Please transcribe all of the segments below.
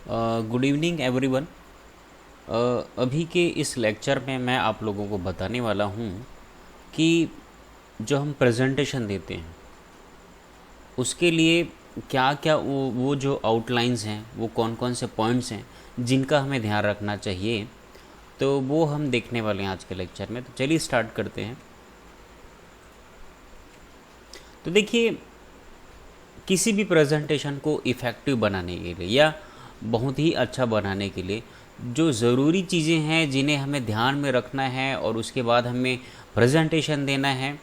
Good evening everyone. अभी के इस लेक्चर में मैं आप लोगों को बताने वाला हूँ कि जो हम प्रेजेंटेशन देते हैं उसके लिए क्या क्या वो जो आउटलाइंस हैं, वो कौन कौन से पॉइंट्स हैं जिनका हमें ध्यान रखना चाहिए, तो वो हम देखने वाले हैं आज के लेक्चर में। तो चलिए स्टार्ट करते हैं। तो देखिए, किसी भी प्रेजेंटेशन को इफ़ेक्टिव बनाने के लिए या बहुत ही अच्छा बनाने के लिए जो ज़रूरी चीज़ें हैं जिन्हें हमें ध्यान में रखना है और उसके बाद हमें प्रेजेंटेशन देना है,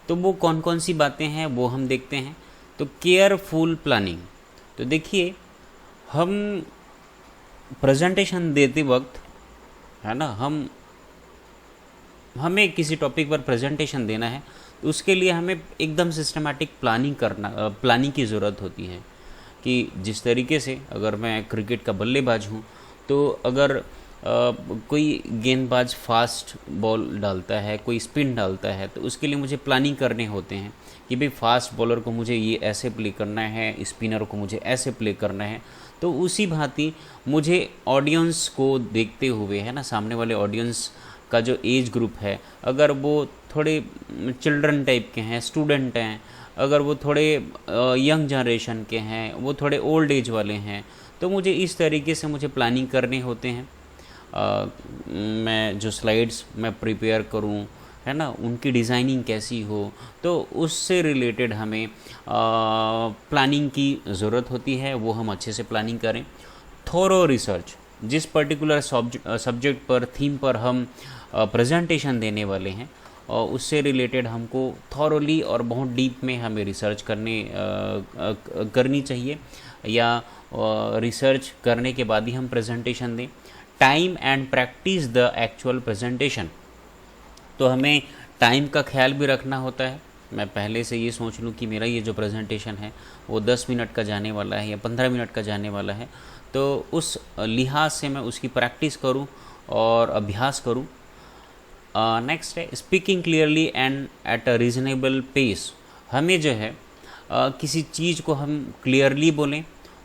तो वो कौन कौन सी बातें हैं वो हम देखते हैं। तो केयरफुल प्लानिंग। तो देखिए, हम प्रेजेंटेशन देते वक्त, है ना, हमें किसी टॉपिक पर प्रेजेंटेशन देना है तो उसके लिए हमें एकदम सिस्टमेटिक प्लानिंग की ज़रूरत होती है कि जिस तरीके से, अगर मैं क्रिकेट का बल्लेबाज हूँ तो अगर कोई गेंदबाज फास्ट बॉल डालता है, कोई स्पिन डालता है, तो उसके लिए मुझे प्लानिंग करने होते हैं कि भाई फास्ट बॉलर को मुझे ये ऐसे प्ले करना है, स्पिनर को मुझे ऐसे प्ले करना है। तो उसी भांति मुझे ऑडियंस को देखते हुए, है ना, सामने वाले ऑडियंस का जो एज ग्रुप है, अगर वो थोड़े चिल्ड्रन टाइप के हैं, स्टूडेंट हैं, अगर वो थोड़े यंग जनरेशन के हैं, वो थोड़े ओल्ड एज वाले हैं, तो मुझे इस तरीके से मुझे प्लानिंग करने होते हैं। मैं जो स्लाइड्स मैं प्रिपेयर करूं, है ना, उनकी डिज़ाइनिंग कैसी हो, तो उससे रिलेटेड हमें प्लानिंग की ज़रूरत होती है। वो हम अच्छे से प्लानिंग करें। थोरो रिसर्च, जिस पर्टिकुलर सब्जेक्ट पर, थीम पर हम प्रेजेंटेशन देने वाले हैं, और उससे रिलेटेड हमको थॉरोली और बहुत डीप में हमें रिसर्च करनी चाहिए, या रिसर्च करने के बाद ही हम प्रेजेंटेशन दें। Time and practice the actual presentation. तो हमें टाइम का ख्याल भी रखना होता है। मैं पहले से ये सोच लूँ कि मेरा ये जो प्रेजेंटेशन है वो 10 मिनट का जाने वाला है या 15 मिनट का जाने वाला है, तो उस लिहाज से मैं उसकी प्रैक्टिस करूँ और अभ्यास करूँ। नेक्स्ट है speaking clearly and at a reasonable pace. हमें जो है किसी चीज़ को हम क्लियरली बोलें,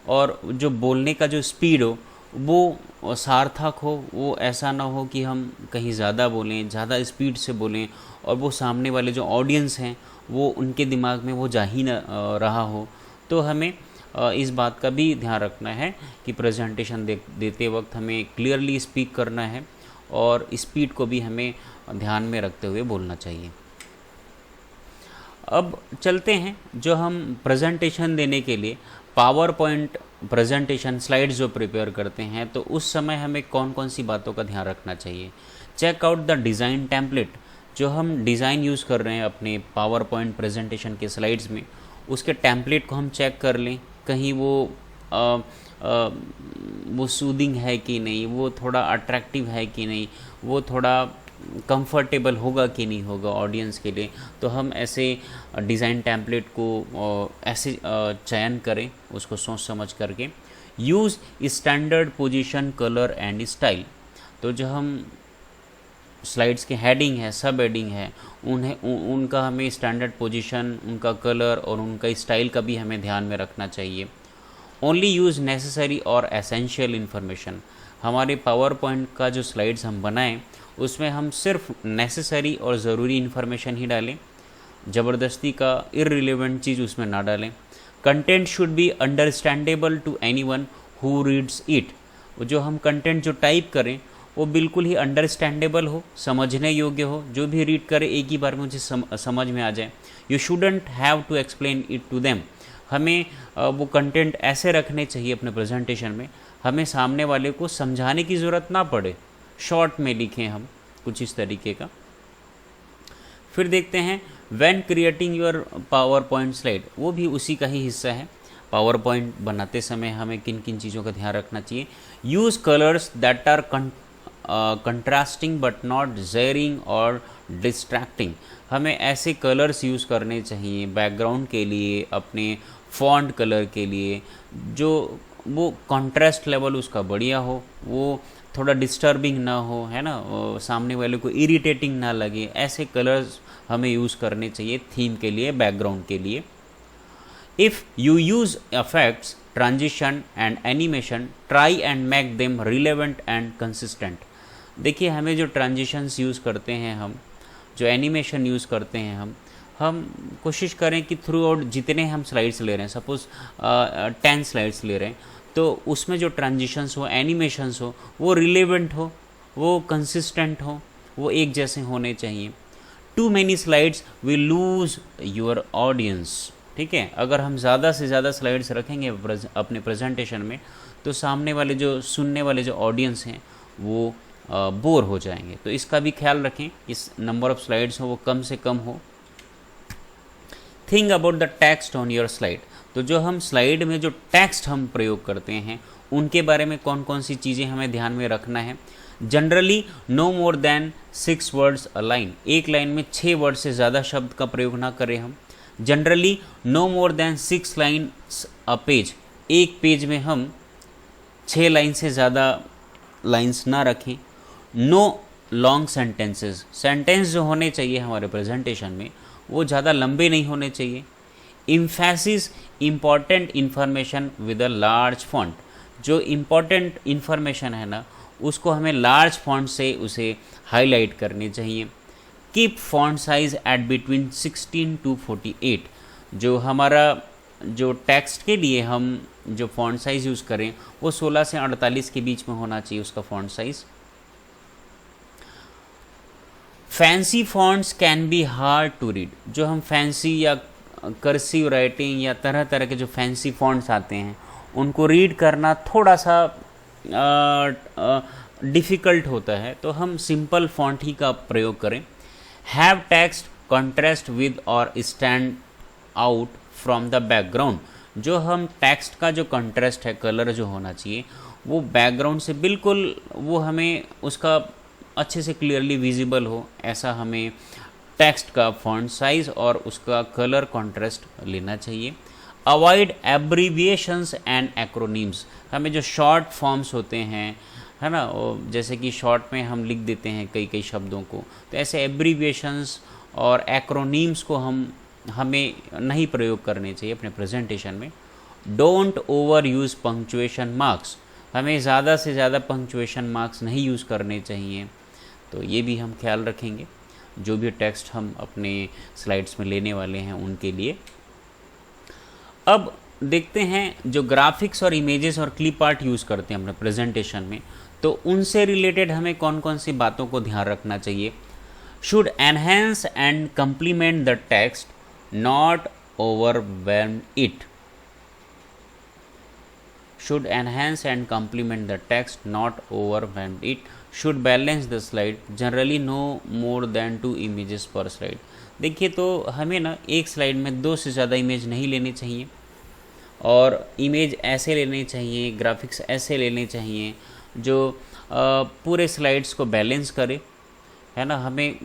और जो बोलने का जो स्पीड हो वो सार्थक हो। वो ऐसा ना हो कि हम कहीं ज़्यादा बोलें, ज़्यादा स्पीड से बोलें, और वो सामने वाले जो ऑडियंस हैं वो उनके दिमाग में वो जा ही न रहा हो। तो हमें इस बात का भी ध्यान रखना है कि प्रेजेंटेशन देते वक्त हमें क्लियरली स्पीक करना है, और स्पीड को भी हमें ध्यान में रखते हुए बोलना चाहिए। अब चलते हैं, जो हम प्रेजेंटेशन देने के लिए पावर पॉइंट प्रेजेंटेशन स्लाइड्स जो प्रिपेयर करते हैं, तो उस समय हमें कौन कौन सी बातों का ध्यान रखना चाहिए। Check out the design template. जो हम डिज़ाइन यूज़ कर रहे हैं अपने पावर पॉइंट प्रेजेंटेशन के स्लाइड्स में, उसके टेम्पलेट को हम चेक कर लें, कहीं वो सूदिंग है कि नहीं, वो थोड़ा अट्रैक्टिव है कि नहीं, वो थोड़ा कंफर्टेबल होगा कि नहीं होगा ऑडियंस के लिए। तो हम ऐसे डिज़ाइन टेम्पलेट को ऐसे चयन करें, उसको सोच समझ करके। Use standard position, colour and style. तो जो हम स्लाइड्स के हेडिंग है, सब हेडिंग है, उनका हमें स्टैंडर्ड पोजीशन, उनका कलर और उनका स्टाइल का भी हमें ध्यान में रखना चाहिए। ओनली यूज़ नेसेसरी और एसेंशियल इन्फॉर्मेशन। हमारे पावर पॉइंट का जो स्लाइड्स हम बनाएं उसमें हम सिर्फ नेसेसरी और ज़रूरी इन्फॉर्मेशन ही डालें, ज़बरदस्ती का इररिलेवेंट चीज़ उसमें ना डालें। Content should be understandable to anyone who reads it. जो हम कंटेंट जो टाइप करें वो बिल्कुल ही अंडरस्टैंडेबल हो, समझने योग्य हो, जो भी रीड करे एक ही बार में मुझे समझ में आ जाए। You shouldn't have to explain it to them. हमें वो कंटेंट ऐसे रखने चाहिए अपने प्रेजेंटेशन में, हमें सामने वाले को समझाने की ज़रूरत ना पड़े, शॉर्ट में लिखें हम कुछ इस तरीके का। फिर देखते हैं when creating your power point slide, वो भी उसी का ही हिस्सा है। पावर पॉइंट बनाते समय हमें किन किन चीज़ों का ध्यान रखना चाहिए। Use colours that are contrasting but not jarring और डिस्ट्रैक्टिंग। हमें ऐसे कलर्स यूज़ करने चाहिए बैकग्राउंड के लिए, अपने फॉन्ट कलर के लिए, जो वो कॉन्ट्रास्ट लेवल उसका बढ़िया हो, वो थोड़ा डिस्टर्बिंग ना हो, है ना, सामने वाले को इरिटेटिंग ना लगे। ऐसे कलर्स हमें यूज़ करने चाहिए थीम के लिए, बैकग्राउंड के लिए। If you use effects transition and animation, try and make them relevant and consistent. देखिए हमें जो ट्रांजिशंस यूज़ करते हैं हम, जो एनिमेशन यूज़ करते हैं हम कोशिश करें कि थ्रू आउट जितने हम स्लाइड्स ले रहे हैं, सपोज़ 10 स्लाइड्स ले रहे हैं, तो उसमें जो ट्रांजिशंस हो, एनिमेशंस हो, वो रिलेवेंट हो, वो कंसिस्टेंट हो, वो एक जैसे होने चाहिए। Too many slides will lose your audience. ठीक है, अगर हम ज़्यादा से ज़्यादा स्लाइड्स रखेंगे अपने प्रेजेंटेशन में, तो सामने वाले जो सुनने वाले जो ऑडियंस हैं वो बोर हो जाएंगे। तो इसका भी ख्याल रखें, इस नंबर ऑफ़ स्लाइड्स हो वो कम से कम हो। Think about the text on your slide. तो जो हम स्लाइड में जो टेक्स्ट हम प्रयोग करते हैं उनके बारे में कौन कौन सी चीज़ें हमें ध्यान में रखना है। Generally no more than 6 words a line. एक लाइन में 6 वर्ड से ज़्यादा शब्द का प्रयोग ना करें हम। Generally no more than 6 lines a page. एक पेज में हम 6 लाइन से ज़्यादा लाइन्स ना रखें। No long sentences. सेंटेंस जो होने चाहिए हमारे प्रेजेंटेशन में वो ज़्यादा लंबे नहीं होने चाहिए। Emphasis important information with a large font. जो इम्पॉर्टेंट इन्फॉर्मेशन है ना उसको हमें लार्ज फॉन्ट से उसे हाईलाइट करनी चाहिए। Keep font size at between 16 to 48। जो हमारा जो टेक्स्ट के लिए हम जो फॉन्ट साइज़ यूज़ करें वो 16 से 48 के बीच में होना चाहिए उसका font size. Fancy fonts can be hard to read. जो हम फैंसी या कर्सिव राइटिंग या तरह तरह के जो फैंसी फॉन्ट्स आते हैं उनको रीड करना थोड़ा सा डिफ़िकल्ट होता है, तो हम सिंपल फॉन्ट ही का प्रयोग करें। हैव टेक्स्ट कॉन्ट्रास्ट विद और stand out from the background. जो हम टेक्स्ट का जो कॉन्ट्रास्ट है, कलर जो होना चाहिए वो बैकग्राउंड से बिल्कुल वो हमें उसका अच्छे से क्लियरली विजिबल हो, ऐसा हमें टेक्स्ट का फॉन्ट साइज़ और उसका कलर कॉन्ट्रास्ट लेना चाहिए। Avoid abbreviations and acronyms. हमें जो शॉर्ट फॉर्म्स होते हैं है ना, जैसे कि शॉर्ट में हम लिख देते हैं कई कई शब्दों को, तो ऐसे एब्रीविएशंस और एक्रोनीम्स को हमें नहीं प्रयोग करने चाहिए अपने प्रेजेंटेशन में। Don't over use punctuation marks. हमें ज़्यादा से ज़्यादा पंक्चुएशन मार्क्स नहीं यूज़ करने चाहिए, तो ये भी हम ख्याल रखेंगे जो भी टेक्स्ट हम अपने स्लाइड्स में लेने वाले हैं उनके लिए। अब देखते हैं जो ग्राफिक्स और इमेजेस और क्लिप आर्ट यूज़ करते हैं अपने प्रेजेंटेशन में, तो उनसे रिलेटेड हमें कौन कौन सी बातों को ध्यान रखना चाहिए। Should enhance and complement the text, not overwhelm it. should enhance and complement the text, not overwhelm it. should balance the slide, generally no more than 2 images per slide। देखिए तो हमें ना एक स्लाइड में 2 से ज़्यादा इमेज नहीं लेनी चाहिए, और इमेज ऐसे लेने चाहिए, ग्राफिक्स ऐसे लेने चाहिए जो पूरे स्लाइड्स को बैलेंस करे, है ना। हमें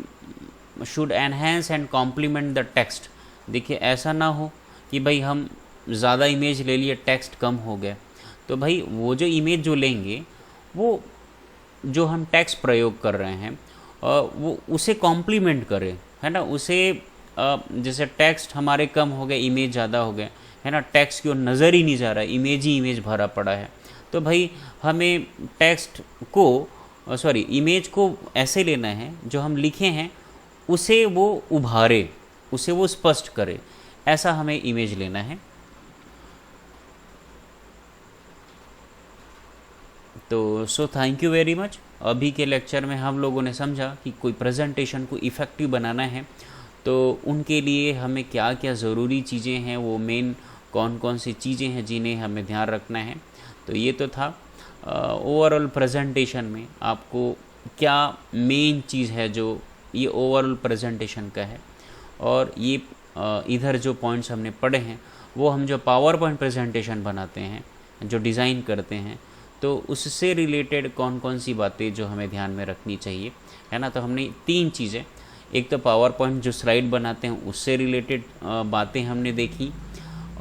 should enhance and complement the text. देखिए ऐसा ना हो कि भाई हम ज़्यादा इमेज ले लिए, टेक्स्ट कम हो गया, तो भाई वो जो इमेज जो लेंगे वो जो हम टेक्स्ट प्रयोग कर रहे हैं वो उसे कॉम्प्लीमेंट करें, है ना। उसे जैसे टेक्स्ट हमारे कम हो गए, इमेज ज़्यादा हो गए, है ना, टेक्स्ट की ओर नज़र ही नहीं जा रहा है, इमेज ही इमेज भरा पड़ा है, तो भाई हमें टेक्स्ट को इमेज को ऐसे लेना है जो हम लिखे हैं उसे वो उभारे, उसे वो स्पष्ट करे, ऐसा हमें इमेज लेना है। तो थैंक यू वेरी मच। अभी के लेक्चर में हम लोगों ने समझा कि कोई प्रेजेंटेशन को इफ़ेक्टिव बनाना है तो उनके लिए हमें क्या क्या ज़रूरी चीज़ें हैं, वो मेन कौन कौन सी चीज़ें हैं जिन्हें हमें ध्यान रखना है। तो ये तो था ओवरऑल प्रेजेंटेशन में आपको क्या मेन चीज़ है जो ये ओवरऑल प्रेजेंटेशन का है, और ये इधर जो पॉइंट्स हमने पढ़े हैं वो हम जो पावर पॉइंट प्रेजेंटेशन बनाते हैं, जो डिज़ाइन करते हैं, तो उससे रिलेटेड कौन कौन सी बातें जो हमें ध्यान में रखनी चाहिए, है ना। तो हमने 3 चीज़ें, एक तो पावर पॉइंट जो स्लाइड बनाते हैं उससे रिलेटेड बातें हमने देखी,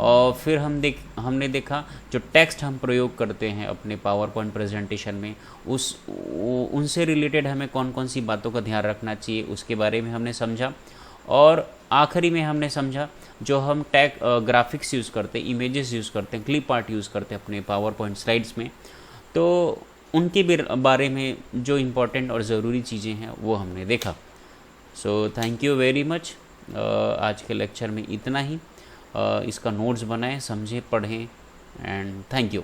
और फिर हमने देखा जो टेक्स्ट हम प्रयोग करते हैं अपने पावर पॉइंट प्रेजेंटेशन में उनसे रिलेटेड हमें कौन कौन सी बातों का ध्यान रखना चाहिए उसके बारे में हमने समझा। और आखिरी में हमने समझा जो हम टैग ग्राफिक्स यूज़ करते हैं, इमेजेस यूज़ करते हैं, क्लिप आर्ट यूज़ करते हैं अपने पावर पॉइंट स्लाइड्स में, तो उनके भी बारे में जो इम्पोर्टेंट और ज़रूरी चीज़ें हैं वो हमने देखा। So thank you very much. आज के लेक्चर में इतना ही। इसका नोट्स बनाएं, समझें, पढ़ें, एंड थैंक यू।